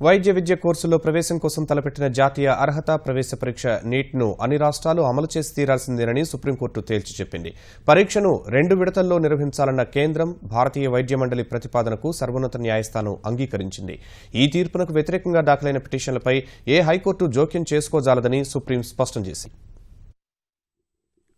వైద్య విద్య కోర్సుల్లో ప్రవేశం కోసం తలపెట్టిన జాతీయ అర్హత ప్రవేశ పరీక్ష నీట్ను అన్ని రాష్ట్రాలు అమలు చేసి తీరాల్సిందేనని సుప్రీంకోర్టు తేల్చి చెప్పింది. పరీక్షను 2 విడతల్లో నిర్వహించాలన్న కేంద్రం భారతీయ వైద్య మండలి ప్రతిపాదనకు సర్వోన్నత న్యాయస్థానం అంగీకరించింది. ఈ తీర్పునకు వ్యతిరేకంగా దాఖలైన పిటిషన్లపై ఏ హైకోర్టు జోక్యం చేసుకోజాలదని సుప్రీం స్పష్టం చేసింది.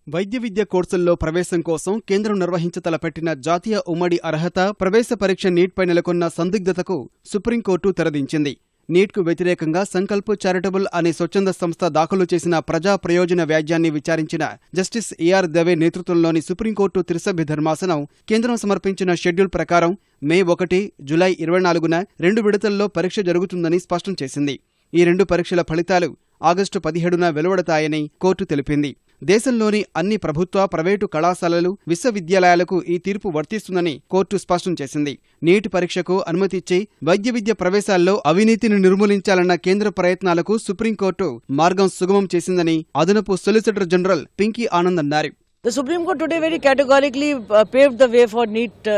వైద్య విద్య కోర్సుల్లో ప్రవేశం కోసం కేంద్రం నిర్వహించతలపెట్టిన జాతీయ ఉమ్మడి అర్హత ప్రవేశ పరీక్ష నీట్పై నెలకొన్న సందిగ్ధతకు సుప్రీంకోర్టు తెరదించింది. నీట్కు వ్యతిరేకంగా సంకల్ప్ చారిటబుల్ అనే స్వచ్ఛంద సంస్థ దాఖలు చేసిన ప్రజా ప్రయోజన వ్యాజ్యాన్ని విచారించిన జస్టిస్ ఏఆర్ దవే నేతృత్వంలోని సుప్రీంకోర్టు త్రిసభ్య ధర్మాసనం కేంద్రం సమర్పించిన షెడ్యూల్ ప్రకారం మే 1, జులై 24న 2 విడతల్లో పరీక్ష జరుగుతుందని స్పష్టం చేసింది. ఈ 2 పరీక్షల ఫలితాలు ఆగస్టు 17న వెలువడతాయని కోర్టు తెలిపింది. దేశంలోని అన్ని ప్రభుత్వ, ప్రైవేటు కళాశాలలు, విశ్వవిద్యాలయాలకు ఈ తీర్పు వర్తిస్తుందని కోర్టు స్పష్టం చేసింది. నీట్ పరీక్షకు అనుమతి ఇచ్చి వైద్య విద్య ప్రవేశాల్లో అవినీతిని నిర్మూలించాలన్న కేంద్ర ప్రయత్నాలకు సుప్రీంకోర్టు మార్గం సుగమం చేసిందని అదనపు సొలిసిటర్ జనరల్ పింకీ ఆనంద్ అన్నారు. The Supreme Court today very categorically paved the way for NEET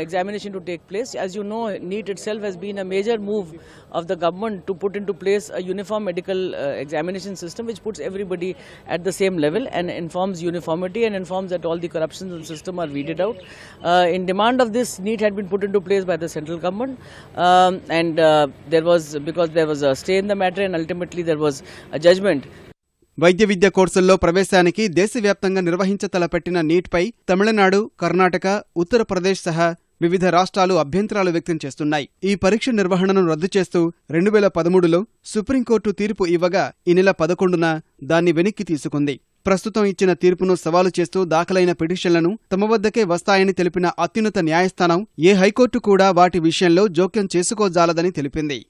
examination to take place. As you know, NEET itself has been a major move of the government to put into place a uniform medical examination system which puts everybody at the same level and informs uniformity and informs that all the corruptions in the system are weeded out. In demand of this, NEET had been put into place by the central government because there was a stay in the matter and ultimately there was a judgment. వైద్య విద్య కోర్సుల్లో ప్రవేశానికి దేశవ్యాప్తంగా నిర్వహించతలపెట్టిన నీట్పై తమిళనాడు, కర్ణాటక, ఉత్తరప్రదేశ్ సహా వివిధ రాష్ట్రాలు అభ్యంతరాలు వ్యక్తం చేస్తున్నాయి. ఈ పరీక్ష నిర్వహణను రద్దు చేస్తూ 2013లో సుప్రీంకోర్టు తీర్పు ఇవ్వగా ఈ నెల 11న దాన్ని వెనక్కి తీసుకుంది. ప్రస్తుతం ఇచ్చిన తీర్పును సవాలు చేస్తూ దాఖలైన పిటిషన్లను తమ వద్దకే వస్తాయని తెలిపిన అత్యున్నత న్యాయస్థానం ఏ హైకోర్టు కూడా వాటి విషయంలో జోక్యం చేసుకోజాలదని తెలిపింది.